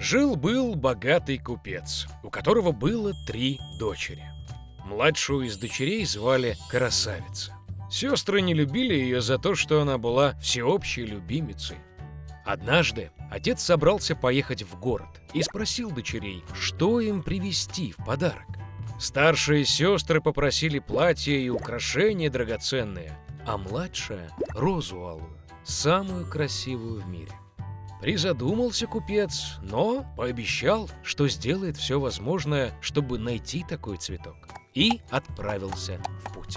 Жил-был богатый купец, у которого было 3 дочери. Младшую из дочерей звали Красавица. Сестры не любили ее за то, что она была всеобщей любимицей. Однажды отец собрался поехать в город и спросил дочерей, что им привезти в подарок. Старшие сестры попросили платья и украшения драгоценные, а младшая — розу алую, самую красивую в мире. Призадумался купец, но пообещал, что сделает все возможное, чтобы найти такой цветок, и отправился в путь.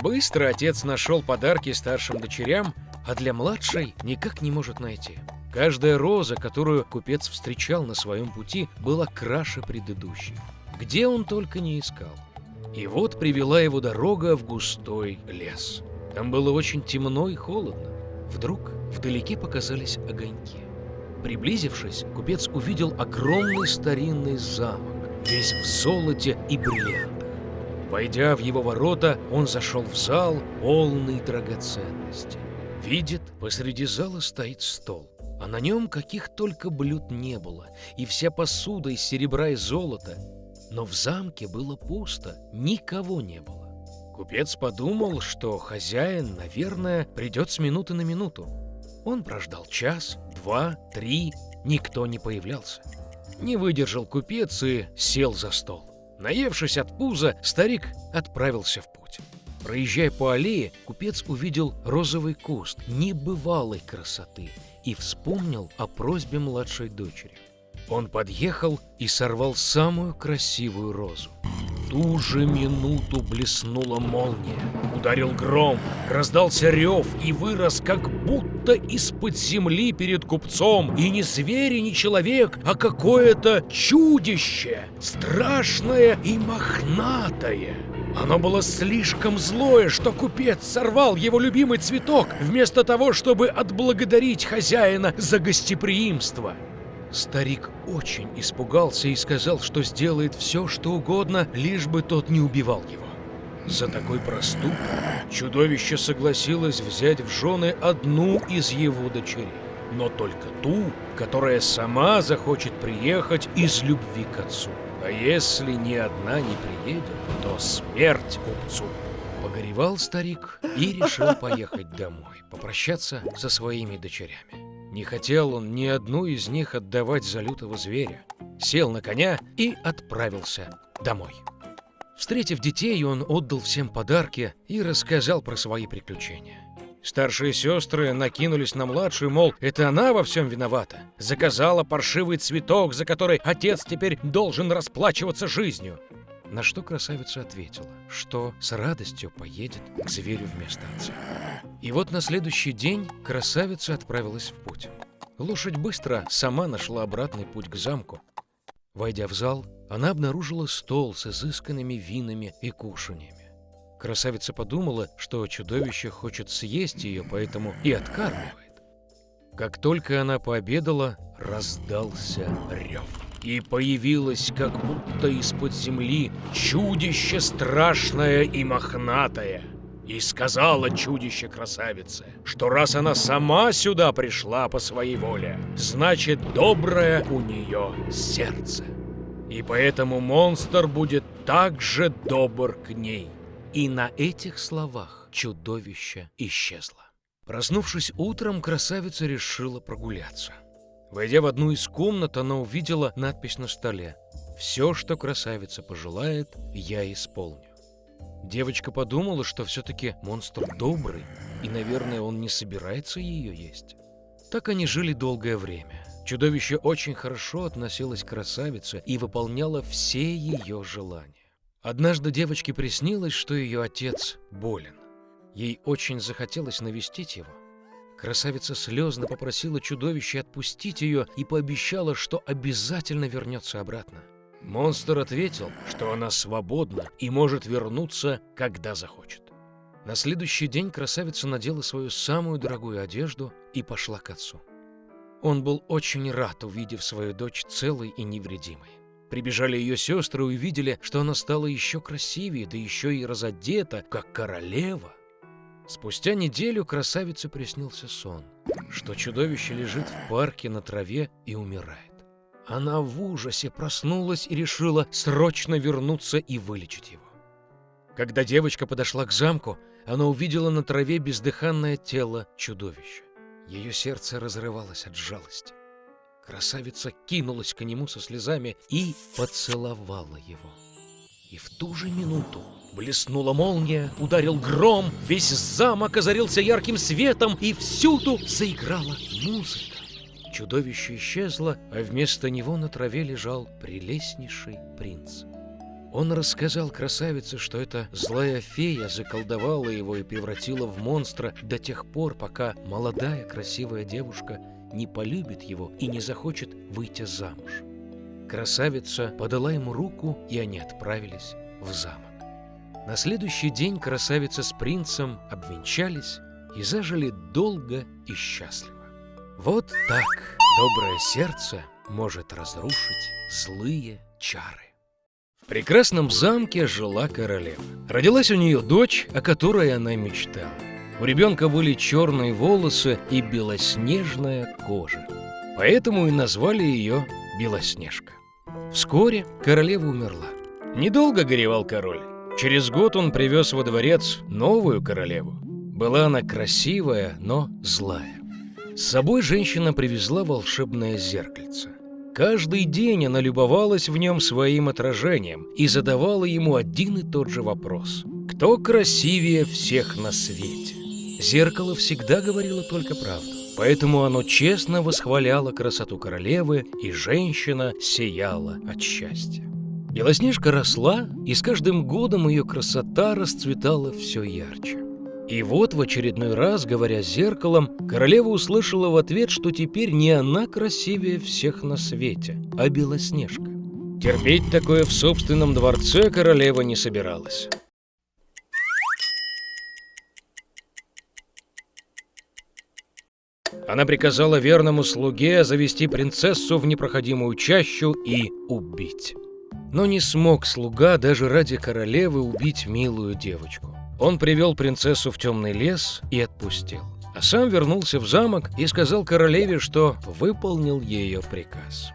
Быстро отец нашел подарки старшим дочерям, а для младшей никак не может найти. Каждая роза, которую купец встречал на своем пути, была краше предыдущей. Где он только не искал. И вот привела его дорога в густой лес. Там было очень темно и холодно. Вдруг вдалеке показались огоньки. Приблизившись, купец увидел огромный старинный замок, весь в золоте и бриллиантах. Войдя в его ворота, он зашел в зал, полный драгоценностей. Видит, посреди зала стоит стол, а на нем каких только блюд не было, и вся посуда из серебра и золота. Но в замке было пусто, никого не было. Купец подумал, что хозяин, наверное, придет с минуты на минуту. Он прождал час, 2, 3, никто не появлялся. Не выдержал купец и сел за стол. Наевшись от пуза, старик отправился в путь. Проезжая по аллее, купец увидел розовый куст небывалой красоты и вспомнил о просьбе младшей дочери. Он подъехал и сорвал самую красивую розу. В ту же минуту блеснула молния, ударил гром, раздался рев и вырос как будто из-под земли перед купцом. И не зверь, и не человек, а какое-то чудище, страшное и мохнатое. Оно было слишком злое, что купец сорвал его любимый цветок, вместо того, чтобы отблагодарить хозяина за гостеприимство. Старик очень испугался и сказал, что сделает все, что угодно, лишь бы тот не убивал его. За такой проступок чудовище согласилось взять в жены одну из его дочерей, но только ту, которая сама захочет приехать из любви к отцу. А если ни одна не приедет, то смерть купцу. Погоревал старик и решил поехать домой, попрощаться со своими дочерями. Не хотел он ни одну из них отдавать за лютого зверя. Сел на коня и отправился домой. Встретив детей, он отдал всем подарки и рассказал про свои приключения. Старшие сестры накинулись на младшую, мол, это она во всем виновата. Заказала паршивый цветок, за который отец теперь должен расплачиваться жизнью. На что красавица ответила, что с радостью поедет к зверю вместо отца. И вот на следующий день красавица отправилась в путь. Лошадь быстро сама нашла обратный путь к замку. Войдя в зал, она обнаружила стол с изысканными винами и кушаньями. Красавица подумала, что чудовище хочет съесть ее, поэтому и откармливает. Как только она пообедала, раздался рев. И появилось, как будто из-под земли, чудище страшное и мохнатое. И сказала чудище красавице, что раз она сама сюда пришла по своей воле, значит, доброе у нее сердце. И поэтому монстр будет так же добр к ней. И на этих словах чудовище исчезло. Проснувшись утром, красавица решила прогуляться. Войдя в одну из комнат, она увидела надпись на столе: «Все, что красавица пожелает, я исполню». Девочка подумала, что все-таки монстр добрый, и, наверное, он не собирается ее есть. Так они жили долгое время. Чудовище очень хорошо относилось к красавице и выполняло все ее желания. Однажды девочке приснилось, что ее отец болен. Ей очень захотелось навестить его. Красавица слезно попросила чудовище отпустить ее и пообещала, что обязательно вернется обратно. Монстр ответил, что она свободна и может вернуться, когда захочет. На следующий день красавица надела свою самую дорогую одежду и пошла к отцу. Он был очень рад, увидев свою дочь целой и невредимой. Прибежали ее сестры и увидели, что она стала еще красивее, да еще и разодета, как королева. Спустя неделю красавице приснился сон, что чудовище лежит в парке на траве и умирает. Она в ужасе проснулась и решила срочно вернуться и вылечить его. Когда девочка подошла к замку, она увидела на траве бездыханное тело чудовища. Ее сердце разрывалось от жалости. Красавица кинулась к нему со слезами и поцеловала его. И в ту же минуту блеснула молния, ударил гром, весь замок озарился ярким светом, и всюду заиграла музыка. Чудовище исчезло, а вместо него на траве лежал прелестнейший принц. Он рассказал красавице, что эта злая фея заколдовала его и превратила в монстра до тех пор, пока молодая красивая девушка не полюбит его и не захочет выйти замуж. Красавица подала ему руку, и они отправились в замок. На следующий день красавица с принцем обвенчались и зажили долго и счастливо. Вот так доброе сердце может разрушить злые чары. В прекрасном замке жила королева. Родилась у нее дочь, о которой она мечтала. У ребенка были черные волосы и белоснежная кожа. Поэтому и назвали ее Белоснежка. Вскоре королева умерла. Недолго горевал король. Через год он привез во дворец новую королеву. Была она красивая, но злая. С собой женщина привезла волшебное зеркальце. Каждый день она любовалась в нем своим отражением и задавала ему один и тот же вопрос: кто красивее всех на свете? Зеркало всегда говорило только правду, поэтому оно честно восхваляло красоту королевы, и женщина сияла от счастья. Белоснежка росла, и с каждым годом ее красота расцветала все ярче. И вот в очередной раз, говоря с зеркалом, королева услышала в ответ, что теперь не она красивее всех на свете, а Белоснежка. Терпеть такое в собственном дворце королева не собиралась. Она приказала верному слуге завести принцессу в непроходимую чащу и убить. Но не смог слуга даже ради королевы убить милую девочку. Он привел принцессу в темный лес и отпустил. А сам вернулся в замок и сказал королеве, что выполнил ее приказ.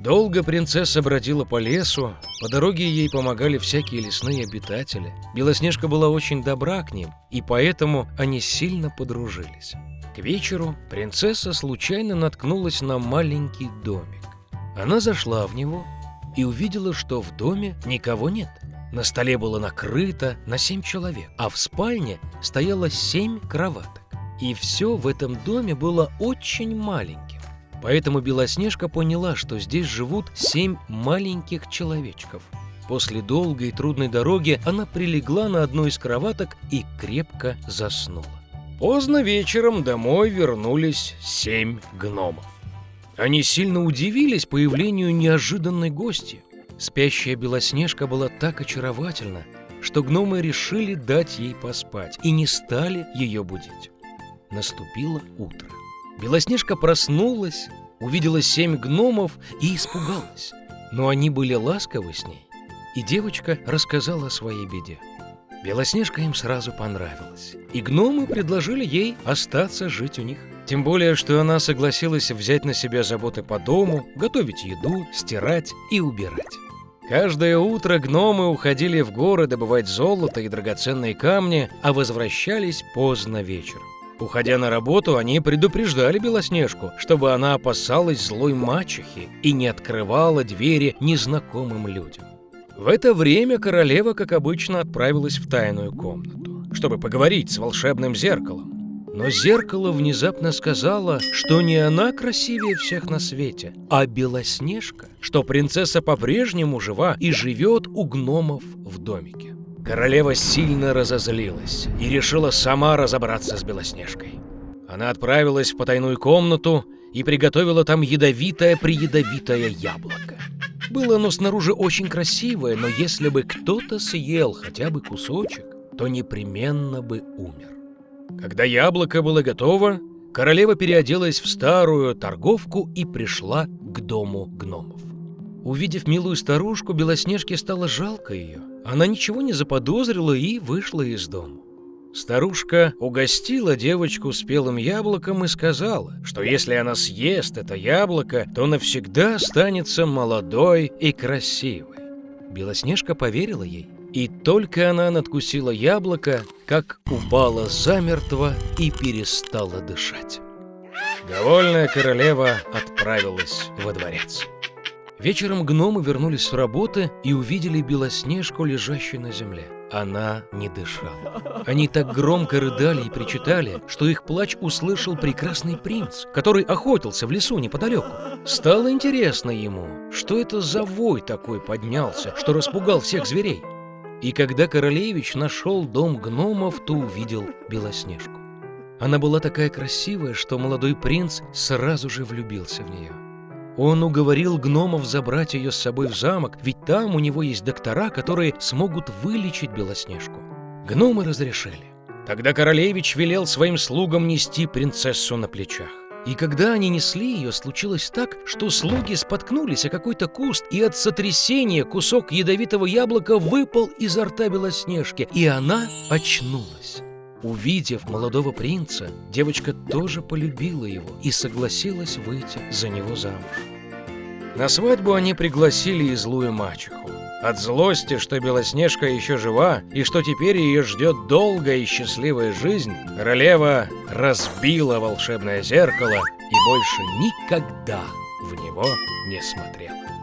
Долго принцесса бродила по лесу, по дороге ей помогали всякие лесные обитатели. Белоснежка была очень добра к ним, и поэтому они сильно подружились. К вечеру принцесса случайно наткнулась на маленький домик. Она зашла в него и увидела, что в доме никого нет. На столе было накрыто на 7 человек, а в спальне стояло 7 кроваток. И все в этом доме было очень маленьким. Поэтому Белоснежка поняла, что здесь живут 7 маленьких человечков. После долгой и трудной дороги она прилегла на одну из кроваток и крепко заснула. Поздно вечером домой вернулись 7 гномов. Они сильно удивились появлению неожиданной гостьи. Спящая Белоснежка была так очаровательна, что гномы решили дать ей поспать и не стали ее будить. Наступило утро. Белоснежка проснулась, увидела 7 гномов и испугалась. Но они были ласковы с ней, и девочка рассказала о своей беде. Белоснежка им сразу понравилась, и гномы предложили ей остаться жить у них. Тем более, что она согласилась взять на себя заботы по дому, готовить еду, стирать и убирать. Каждое утро гномы уходили в горы добывать золото и драгоценные камни, а возвращались поздно вечером. Уходя на работу, они предупреждали Белоснежку, чтобы она опасалась злой мачехи и не открывала двери незнакомым людям. В это время королева, как обычно, отправилась в тайную комнату, чтобы поговорить с волшебным зеркалом. Но зеркало внезапно сказала, что не она красивее всех на свете, а Белоснежка, что принцесса по-прежнему жива и живет у гномов в домике. Королева сильно разозлилась и решила сама разобраться с Белоснежкой. Она отправилась в потайную комнату и приготовила там ядовитое-приядовитое яблоко. Было оно снаружи очень красивое, но если бы кто-то съел хотя бы кусочек, то непременно бы умер. Когда яблоко было готово, королева переоделась в старую торговку и пришла к дому гномов. Увидев милую старушку, Белоснежке стало жалко ее. Она ничего не заподозрила и вышла из дома. Старушка угостила девочку спелым яблоком и сказала, что если она съест это яблоко, то навсегда останется молодой и красивой. Белоснежка поверила ей, и только она надкусила яблоко, как упала замертво и перестала дышать. Довольная королева отправилась во дворец. Вечером гномы вернулись с работы и увидели Белоснежку, лежащей на земле. Она не дышала. Они так громко рыдали и причитали, что их плач услышал прекрасный принц, который охотился в лесу неподалеку. Стало интересно ему, что это за вой такой поднялся, что распугал всех зверей. И когда королевич нашел дом гномов, то увидел Белоснежку. Она была такая красивая, что молодой принц сразу же влюбился в нее. Он уговорил гномов забрать ее с собой в замок, ведь там у него есть доктора, которые смогут вылечить Белоснежку. Гномы разрешили. Тогда королевич велел своим слугам нести принцессу на плечах. И когда они несли ее, случилось так, что слуги споткнулись о какой-то куст, и от сотрясения кусок ядовитого яблока выпал изо рта Белоснежки, и она очнулась. Увидев молодого принца, девочка тоже полюбила его и согласилась выйти за него замуж. На свадьбу они пригласили и злую мачеху. От злости, что Белоснежка еще жива и что теперь ее ждет долгая и счастливая жизнь, королева разбила волшебное зеркало и больше никогда в него не смотрела.